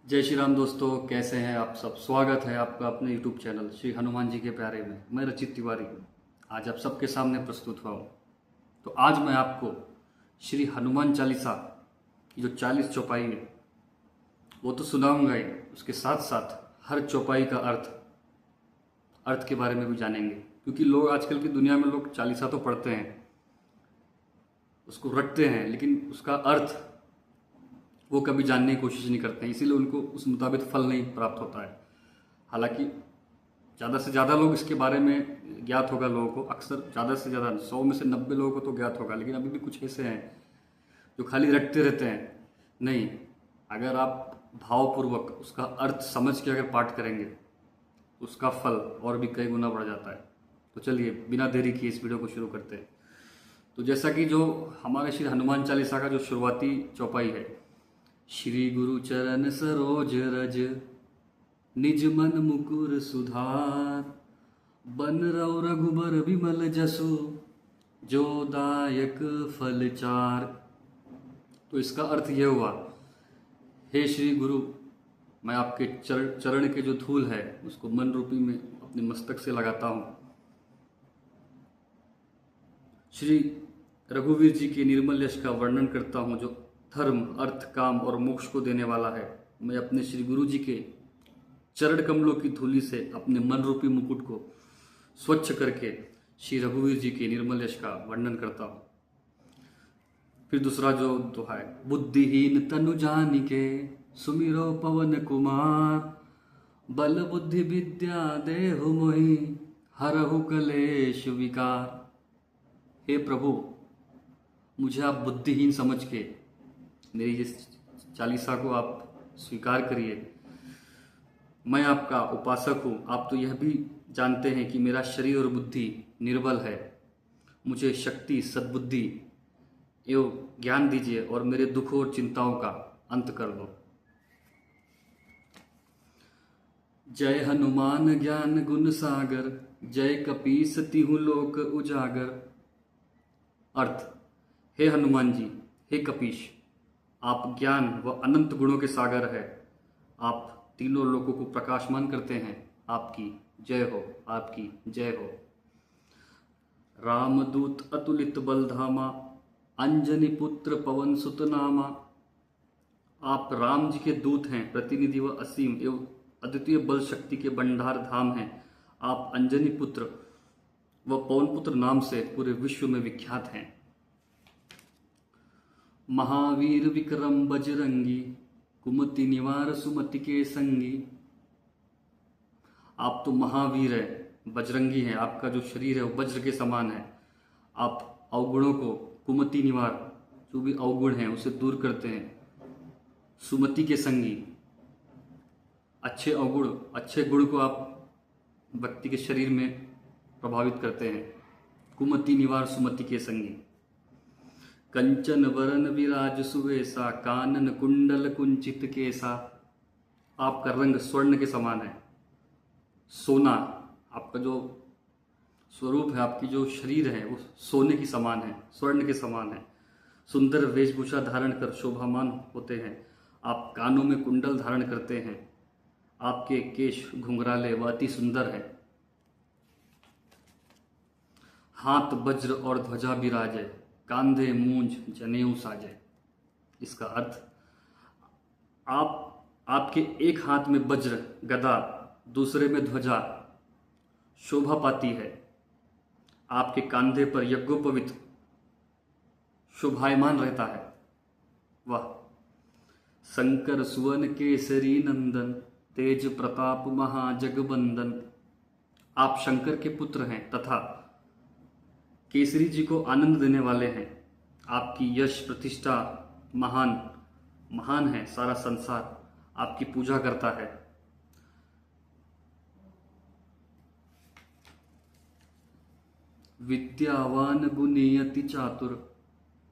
जय श्री राम दोस्तों, कैसे हैं आप सब। स्वागत है आपका अपने YouTube चैनल श्री हनुमान जी के प्यारे में। मैं रचित तिवारी आज आप सबके सामने प्रस्तुत हुआ हूँ। तो आज मैं आपको श्री हनुमान चालीसा की जो 40 चौपाई है वो तो सुनाऊंगा ही, उसके साथ साथ हर चौपाई का अर्थ के बारे में भी जानेंगे। क्योंकि लोग आजकल की दुनिया में लोग चालीसा तो पढ़ते हैं, उसको रटते हैं, लेकिन उसका अर्थ वो कभी जानने की कोशिश नहीं करते हैं, इसीलिए उनको उस मुताबिक फल नहीं प्राप्त होता है। हालांकि ज़्यादा से ज़्यादा लोग इसके बारे में ज्ञात होगा लोगों को, अक्सर ज़्यादा से ज़्यादा 100 में से 90 लोगों को तो ज्ञात होगा, लेकिन अभी भी कुछ ऐसे हैं जो खाली रटते रहते हैं। नहीं, अगर आप भावपूर्वक उसका अर्थ समझ के अगर पाठ करेंगे उसका फल और भी कई गुना बढ़ जाता है। तो चलिए बिना देरी किए इस वीडियो को शुरू करते हैं। तो जैसा कि जो हमारे श्री हनुमान चालीसा का जो शुरुआती चौपाई है, श्री गुरु चरण सरोज रज निज मन मुकुर सुधार, बन रौ रघुबर विमल जसु जो दायक फल चार। तो इसका अर्थ यह हुआ, हे श्री गुरु, मैं आपके चरण के जो धूल है उसको मन रूपी में अपने मस्तक से लगाता हूँ। श्री रघुवीर जी के निर्मल यश का वर्णन करता हूँ जो धर्म, अर्थ, काम और मोक्ष को देने वाला है। मैं अपने श्री गुरु जी के चरण कमलों की धूलि से अपने मन रूपी मुकुट को स्वच्छ करके श्री रघुवीर जी के निर्मल यश का वर्णन करता हूँ। फिर दूसरा जो दोहा है, बुद्धिहीन तनु जानिके सुमिरो पवन कुमार, बल बुद्धि विद्या देहु मोहि हरहु कलेश विकार। हे प्रभु, मुझे आप बुद्धिहीन समझ के मेरी इस चालीसा को आप स्वीकार करिए। मैं आपका उपासक हूँ। आप तो यह भी जानते हैं कि मेरा शरीर और बुद्धि निर्बल है। मुझे शक्ति, सद्बुद्धि एवं ज्ञान दीजिए और मेरे दुखों और चिंताओं का अंत कर दो। जय हनुमान ज्ञान गुण सागर, जय कपीस तिहु लोक उजागर। अर्थ, हे हनुमान जी, हे कपीश, आप ज्ञान व अनंत गुणों के सागर है। आप तीनों लोगों को प्रकाशमान करते हैं। आपकी जय हो, आपकी जय हो। रामदूत अतुलित बलधामा, अंजनी पुत्र पवन सुत नामा। आप राम जी के दूत हैं, प्रतिनिधि व असीम एवं अद्वितीय बल शक्ति के भंडार धाम हैं। आप अंजनी पुत्र व पवन पुत्र नाम से पूरे विश्व में विख्यात हैं। महावीर विक्रम बजरंगी, कुमति निवार सुमति के संगी। आप तो महावीर है, बजरंगी हैं। आपका जो शरीर है वो वज्र के समान है। आप अवगुणों को, कुमति निवार, जो भी अवगुण हैं उसे दूर करते हैं। सुमति के संगी, अच्छे अवगुण, अच्छे गुण को आप व्यक्ति के शरीर में प्रभावित करते हैं। कुमति निवार सुमति के संगी। कंचन वरन विराज सुवेसा, कानन कुंडल कुंचित केसा। आपका रंग स्वर्ण के समान है। सोना, आपका जो स्वरूप है, आपकी जो शरीर है वो सोने की समान है, स्वर्ण के समान है। सुंदर वेशभूषा धारण कर शोभामान होते हैं। आप कानों में कुंडल धारण करते हैं। आपके केश घुंघराले व अति सुंदर है। हाथ वज्र और ध्वजा विराजे, कांधे मूंज जनेऊ साजे। इसका अर्थ, आपके एक हाथ में वज्र गदा, दूसरे में ध्वजा शोभा पाती है। आपके कांधे पर यज्ञोपवीत शोभायमान रहता है। वाह! शंकर सुवन केसरी नंदन, तेज प्रताप महाजगबंदन। आप शंकर के पुत्र हैं तथा केसरी जी को आनंद देने वाले हैं। आपकी यश प्रतिष्ठा महान है। सारा संसार आपकी पूजा करता है। विद्यावान गुणी अति चातुर,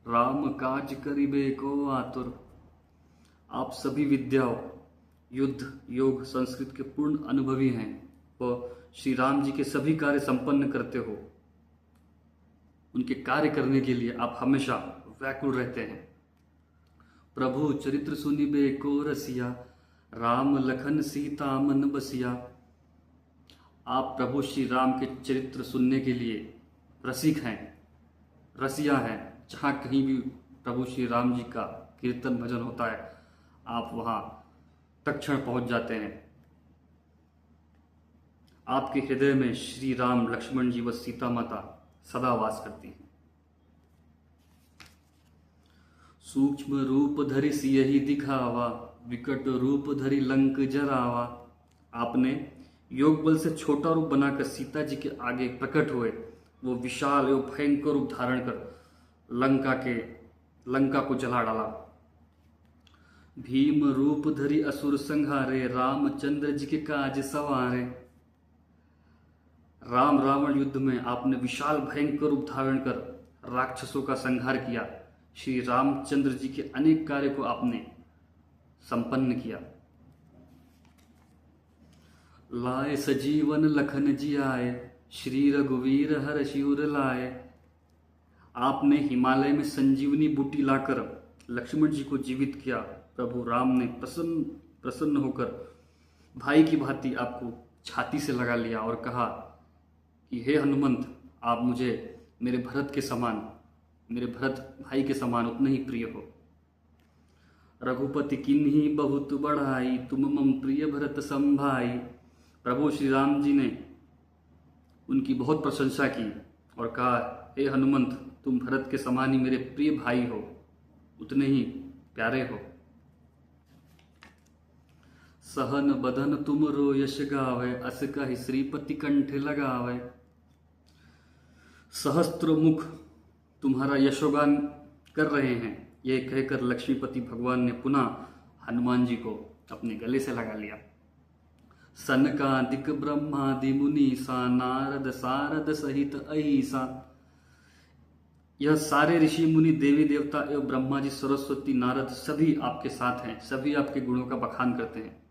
राम काज करिबे को आतुर। आप सभी विद्याओं, युद्ध, योग, संस्कृत के पूर्ण अनुभवी हैं व श्री राम जी के सभी कार्य संपन्न करते हो। उनके कार्य करने के लिए आप हमेशा व्याकुल रहते हैं। प्रभु चरित्र सुनिबे को रसिया, राम लखन सीता मन बसिया। आप प्रभु श्री राम के चरित्र सुनने के लिए रसिक हैं, रसिया हैं। जहाँ कहीं भी प्रभु श्री राम जी का कीर्तन भजन होता है, आप वहाँ तत्क्षण पहुँच जाते हैं। आपके हृदय में श्री राम, लक्ष्मण जी व सीता माता सदा वास करती हैं। सूक्ष्म रूप धरि सियहि दिखावा, विकट रूप धरि लंक जरावा। आपने योग बल से छोटा रूप बनाकर सीता जी के आगे प्रकट हुए। वो विशाल एवं भयंकर रूप धारण कर लंका को जला डाला। भीम रूप धरि असुर संहारे, रामचंद्र जी के काज सवारे। राम रावण युद्ध में आपने विशाल भयंकर रूप धारण कर राक्षसों का संहार किया। श्री रामचंद्र जी के अनेक कार्य को आपने संपन्न किया। लाए सजीवन लखन जियाए, श्री रघुवीर हर्षि उर लाए। आपने हिमालय में संजीवनी बूटी लाकर लक्ष्मण जी को जीवित किया। प्रभु राम ने प्रसन्न होकर भाई की भांति आपको छाती से लगा लिया और कहा कि हे हनुमंत, आप मुझे मेरे भरत भाई के समान उतने ही प्रिय हो। रघुपति किन्ही बहुत बढ़ाई, तुम मम प्रिय भरत संभाई। प्रभु श्री राम जी ने उनकी बहुत प्रशंसा की और कहा, हे हनुमंत, तुम भरत के समान ही मेरे प्रिय भाई हो, उतने ही प्यारे हो। सहन बदन तुमरो यश गावे, अस कहि श्रीपति कंठ लगावे। सहस्त्र मुख तुम्हारा यशोगान कर रहे हैं, यह कहकर लक्ष्मीपति भगवान ने पुनः हनुमान जी को अपने गले से लगा लिया। सनकादिक ब्रह्मादि मुनीसा, नारद सारद सहित अहिसा। यह सारे ऋषि मुनि, देवी देवता एवं ब्रह्मा जी, सरस्वती, नारद सभी आपके साथ हैं, सभी आपके गुणों का बखान करते हैं।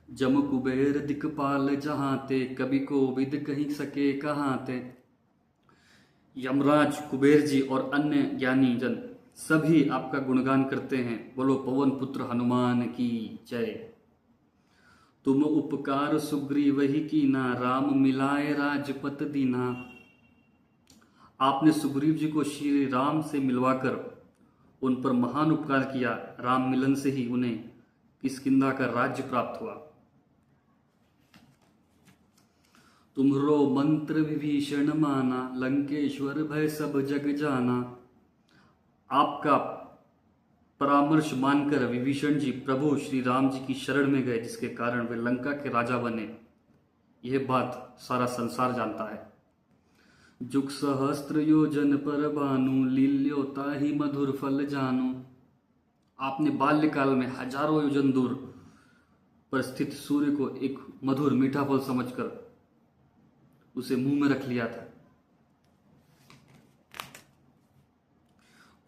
जम कुबेर दिक्पाल जहां ते, कवि को विद कहीं सके कहां ते। यमराज, कुबेर जी और अन्य ज्ञानी जन सभी आपका गुणगान करते हैं। बोलो पवन पुत्र हनुमान की जय। तुम उपकार सुग्रीव ही कीना, राम मिलाए राजपत दीना। आपने सुग्रीव जी को श्री राम से मिलवाकर उन पर महान उपकार किया। राम मिलन से ही उन्हें किष्किंधा का राज्य प्राप्त हुआ। तुम्हरो मंत्र विभीषण माना, लंकेश्वर भय सब जग जाना। आपका परामर्श मानकर विभीषण जी प्रभु श्री राम जी की शरण में गए, जिसके कारण वे लंका के राजा बने। यह बात सारा संसार जानता है। जुग सहस्त्र योजन पर भानु, लील्योता ही मधुर फल जानु। आपने बाल्यकाल में हजारों योजन दूर पर स्थित सूर्य को एक मधुर मीठा फल समझकर उसे मुंह में रख लिया था।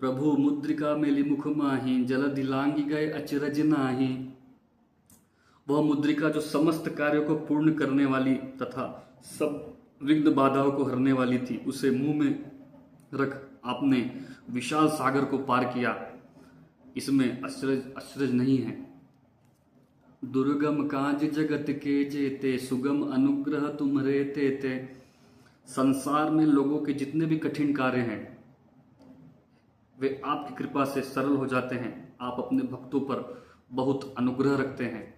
प्रभु मुद्रिका मेली मुख माही, जल दिलांगी गए अचरज नाही। वह मुद्रिका जो समस्त कार्यों को पूर्ण करने वाली तथा सब विघ्न बाधाओं को हरने वाली थी, उसे मुंह में रख आपने विशाल सागर को पार किया। इसमें अचरज नहीं है। दुर्गम काज जगत के जेते, सुगम अनुग्रह तुम्हारे तेते। संसार में लोगों के जितने भी कठिन कार्य हैं वे आपकी कृपा से सरल हो जाते हैं। आप अपने भक्तों पर बहुत अनुग्रह रखते हैं।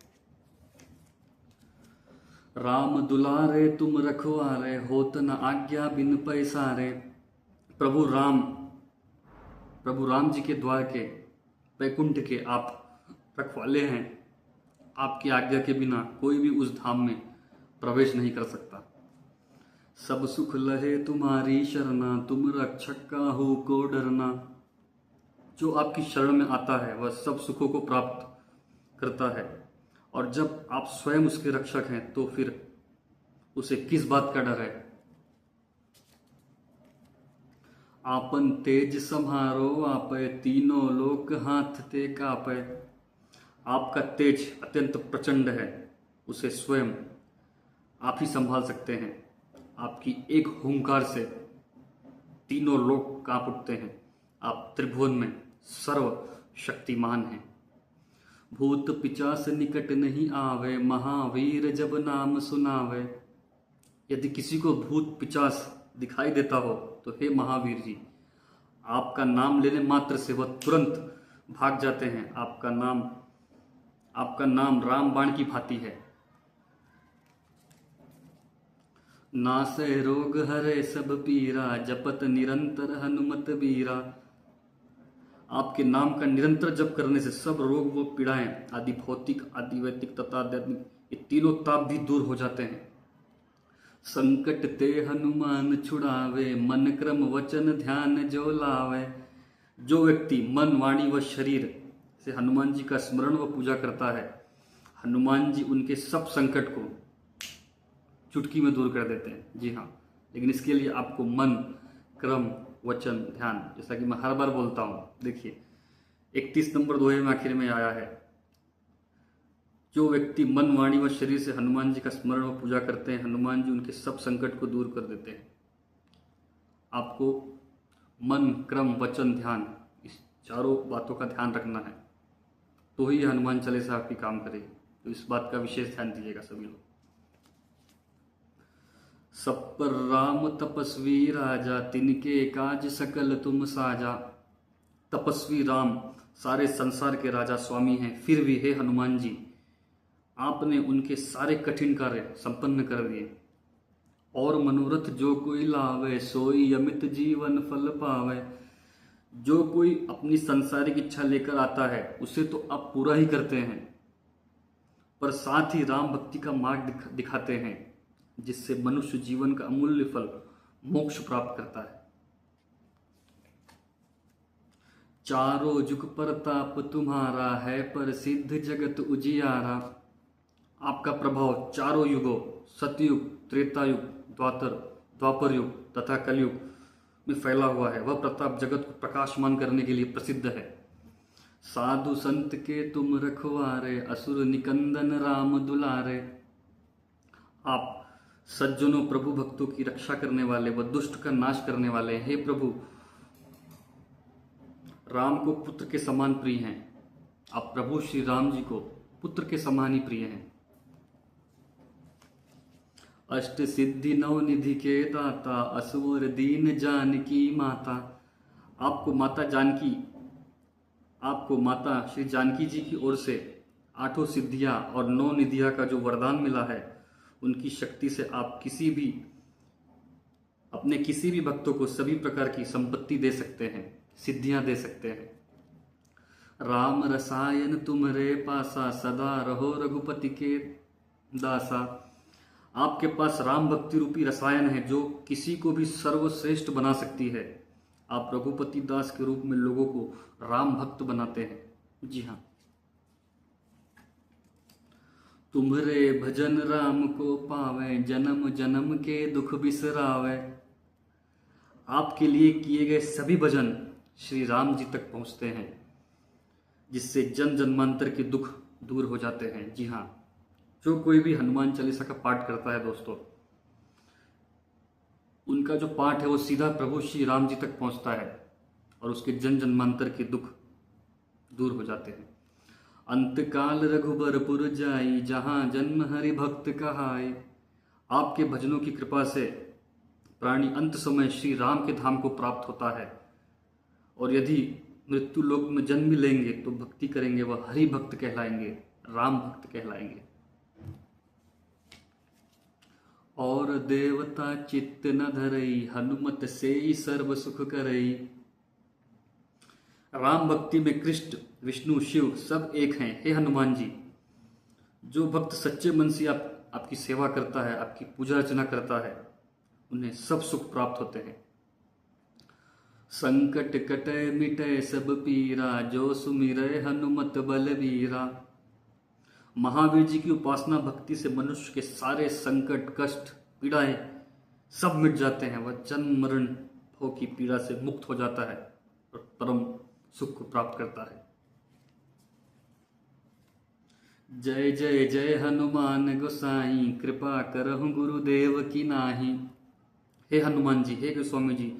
राम दुलारे तुम रखवारे, होत न आज्ञा बिन पैसारे। प्रभु राम जी के द्वार के, वैकुंठ के आप रखवाले हैं। आपकी आज्ञा के बिना कोई भी उस धाम में प्रवेश नहीं कर सकता। सब सुख लहे तुम्हारी शरणा, तुम रक्षक काहू को डरना। जो आपकी शरण में आता है वह सब सुखों को प्राप्त करता है, और जब आप स्वयं उसके रक्षक हैं तो फिर उसे किस बात का डर है। आपन तेज संहारो आपे, तीनों लोक हाथ ते कापे। आपका तेज अत्यंत प्रचंड है, उसे स्वयं आप ही संभाल सकते हैं। आपकी एक हुंकार से तीनों लोक कांप उठते हैं। आप त्रिभुवन में सर्व शक्तिमान हैं। भूत पिचास निकट नहीं आवे, महावीर जब नाम सुनावे। यदि किसी को भूत पिचास दिखाई देता हो तो हे महावीर जी, आपका नाम लेने मात्र से वह तुरंत भाग जाते हैं। आपका नाम रामबाण की भांति है। नासै रोग हरे सब पीरा, जपत निरंतर हनुमत बीरा। आपके नाम का निरंतर जप करने से सब रोग व पीड़ाएं, आदि भौतिक, आदि वैदिक तथा आध्यात्मिक, ये तीनों ताप भी दूर हो जाते हैं। संकट ते हनुमान छुड़ावे, मन क्रम वचन ध्यान जो लावे। जो व्यक्ति मन, वाणी व शरीर से हनुमान जी का स्मरण व पूजा करता है, हनुमान जी उनके सब संकट को चुटकी में दूर कर देते हैं। जी हाँ, लेकिन इसके लिए आपको मन, क्रम, वचन, ध्यान, जैसा कि मैं हर बार बोलता हूँ। देखिए 31 नंबर दोहे में आखिर में आया है, जो व्यक्ति मन, वाणी व शरीर से हनुमान जी का स्मरण व पूजा करते हैं, हनुमान जी उनके सब संकट को दूर कर देते हैं। आपको मन, क्रम, वचन, ध्यान, इस चारों बातों का ध्यान रखना है, तो ही हनुमान चालीसा आपकी काम करेगी। तो इस बात का विशेष ध्यान दीजिएगा सभी लोग। सब पर राम तपस्वी राजा, तिनके काज सकल तुम साजा। तपस्वी राम सारे संसार के राजा स्वामी हैं, फिर भी हे हनुमान जी, आपने उनके सारे कठिन कार्य संपन्न कर दिए। और मनोरथ जो कोई लावे, सोई अमित जीवन फल पावे। जो कोई अपनी सांसारिक इच्छा लेकर आता है, उसे तो आप पूरा ही करते हैं, पर साथ ही राम भक्ति का मार्ग दिखाते हैं, जिससे मनुष्य जीवन का अमूल्य फल मोक्ष प्राप्त करता है। चारों जुग परताप तुम्हारा है, पर सिद्ध जगत उजियारा। आपका प्रभाव चारों युगों, सतयुग, त्रेतायुग, द्वापर युग तथा कलयुग में फैला हुआ है। वह प्रताप जगत को प्रकाशमान करने के लिए प्रसिद्ध है। साधु संत के तुम रखवारे, असुर निकंदन राम दुलारे। आप सज्जनों, प्रभु भक्तों की रक्षा करने वाले व दुष्ट का नाश करने वाले। हे प्रभु, राम को पुत्र के समान प्रिय हैं। आप प्रभु श्री राम जी को पुत्र के समान ही प्रिय हैं। अष्ट सिद्धि नव निधि के दाता, असुर दीन जानकी माता। आपको माता श्री जानकी जी की ओर से 8 सिद्धियां और 9 निधियां का जो वरदान मिला है, उनकी शक्ति से आप अपने किसी भी भक्तों को सभी प्रकार की संपत्ति दे सकते हैं, सिद्धियां दे सकते हैं। राम रसायन तुमरे पासा, सदा रहो रघुपति के दासा। आपके पास राम भक्ति रूपी रसायन है, जो किसी को भी सर्वश्रेष्ठ बना सकती है। आप रघुपति दास के रूप में लोगों को राम भक्त बनाते हैं। जी हाँ, तुम्हारे भजन राम को पावे, जन्म जन्म के दुख बिसरावे। आपके लिए किए गए सभी भजन श्री राम जी तक पहुंचते हैं, जिससे जन्म जन्मांतर के दुख दूर हो जाते हैं। जी हाँ, जो कोई भी हनुमान चालीसा का पाठ करता है दोस्तों, उनका जो पाठ है वो सीधा प्रभु श्री राम जी तक पहुंचता है और उसके जन्म जन्मांतर के दुख दूर हो जाते हैं। अंतकाल रघुबरपुर जाई, जहां जन्म हरि भक्त कहाय। आपके भजनों की कृपा से प्राणी अंत समय श्री राम के धाम को प्राप्त होता है, और यदि मृत्यु लोक में जन्म लेंगे तो भक्ति करेंगे, वह हरि भक्त कहलाएंगे, राम भक्त कहलाएंगे। और देवता चित्त न धरई, हनुमत से ही सर्व सुख करई। राम भक्ति में कृष्ण, विष्णु, शिव सब एक हैं। हे हनुमान जी, जो भक्त सच्चे मन से आपकी सेवा करता है, आपकी पूजा अर्चना करता है, उन्हें सब सुख प्राप्त होते हैं। संकट कटे मिटे सब पीरा, जो सुमिरै हनुमत बलबीरा। महावीर जी की उपासना भक्ति से मनुष्य के सारे संकट, कष्ट, पीड़ाएं सब मिट जाते हैं। वह जन्म मरण भोग की पीड़ा से मुक्त हो जाता है और परम सुख को प्राप्त करता है। जय जय जय हनुमान गोसाई, कृपा करहु गुरुदेव की नाही। हे हनुमान जी, हे गोस्वामी जी,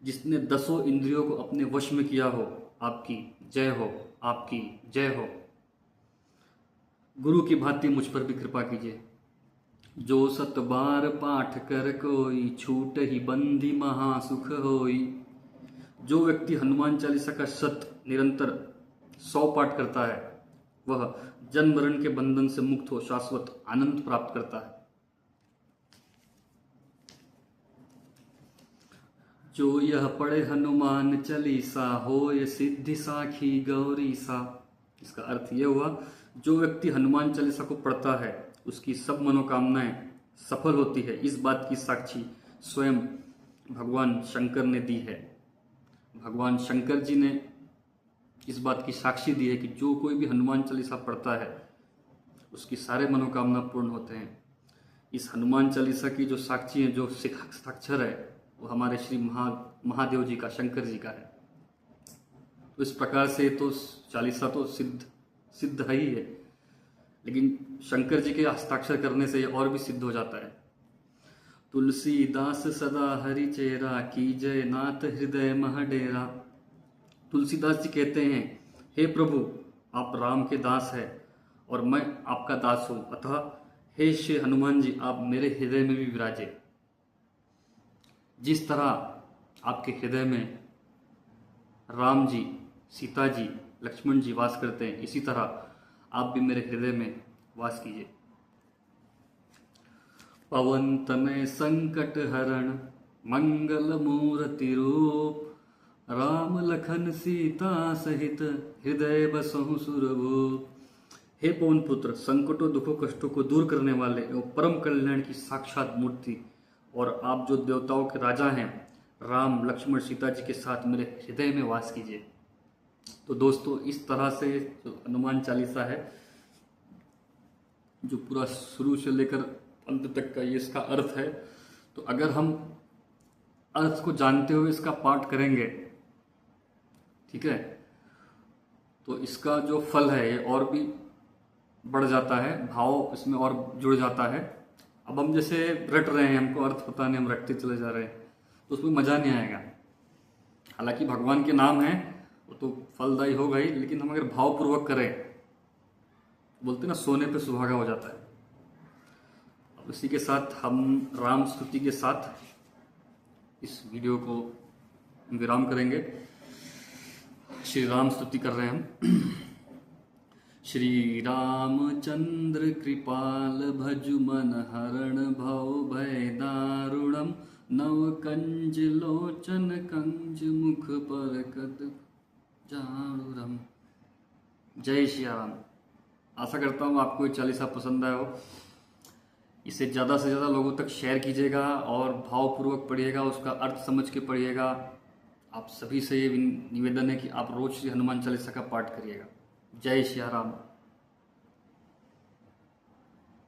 जिसने 10 इंद्रियों को अपने वश में किया हो, आपकी जय हो, आपकी जय हो। गुरु की भांति मुझ पर भी कृपा कीजिए। जो 7 बार पाठ कर कोई, छूट ही बंदी महासुख होई। जो व्यक्ति हनुमान चालीसा का निरंतर 100 पाठ करता है, वह जन्म मरण के बंधन से मुक्त हो शाश्वत आनंद प्राप्त करता है। जो यह पढ़े हनुमान चालीसा, होय सिद्धि साखी गौरी सा। इसका अर्थ यह हुआ, जो व्यक्ति हनुमान चालीसा को पढ़ता है उसकी सब मनोकामनाएं सफल होती है। इस बात की साक्षी स्वयं भगवान शंकर ने दी है। भगवान शंकर जी ने इस बात की साक्षी दी है कि जो कोई भी हनुमान चालीसा पढ़ता है उसकी सारे मनोकामना पूर्ण होते हैं। इस हनुमान चालीसा की जो साक्षी है, जो साक्षर है, वो हमारे श्री महादेव जी का, शंकर जी का है। तो इस प्रकार से तो चालीसा तो सिद्ध है ही है, लेकिन शंकर जी के हस्ताक्षर करने से ये और भी सिद्ध हो जाता है। तुलसीदास सदा हरि चेरा, कीजय नाथ हृदय मह डेरा। तुलसीदास जी कहते हैं, हे प्रभु, आप राम के दास हैं और मैं आपका दास हूं, अतः हे श्री हनुमान जी, आप मेरे हृदय में भी विराजे। जिस तरह आपके हृदय में राम जी, सीता जी, लक्ष्मण जी वास करते हैं, इसी तरह आप भी मेरे हृदय में वास कीजिए। पवन तनय संकट हरण, मंगल मूर्ति रूप। राम लखन सीता सहित, हृदय बसहु सुरभूप। हे पवन पुत्र, संकटों दुखों कष्टों को दूर करने वाले एवं परम कल्याण की साक्षात मूर्ति, और आप जो देवताओं के राजा हैं, राम लक्ष्मण सीता जी के साथ मेरे हृदय में वास कीजिए। तो दोस्तों, इस तरह से जो हनुमान चालीसा है, जो पूरा शुरू से लेकर अंत तक का ये इसका अर्थ है, तो अगर हम अर्थ को जानते हुए इसका पाठ करेंगे, ठीक है, तो इसका जो फल है ये और भी बढ़ जाता है, भाव इसमें और जुड़ जाता है। अब हम जैसे रट रहे हैं, हमको अर्थ पता नहीं, हम रटते चले जा रहे हैं, तो उसमें मजा नहीं आएगा। हालांकि भगवान के नाम है, वो तो फलदायी होगा ही, लेकिन हम अगर भावपूर्वक करें, बोलते ना, सोने पे सुहागा हो जाता है। अब इसी के साथ हम राम स्तुति के साथ इस वीडियो को विराम करेंगे। श्री राम स्तुति कर रहे हैं हम। श्री रामचंद्र कृपाल भजु मन हरण, भव भय दारुणम। नव कंज लोचन कंज, मुख पर कद जाणुरम। जय श्री राम। आशा करता हूँ आपको ये चालीसा पसंद आया हो। इसे ज़्यादा से ज़्यादा लोगों तक शेयर कीजिएगा और भावपूर्वक पढ़िएगा, उसका अर्थ समझ के पढ़िएगा। आप सभी से ये निवेदन है कि आप रोज श्री हनुमान चालीसा का पाठ करिएगा। जय श्री राम।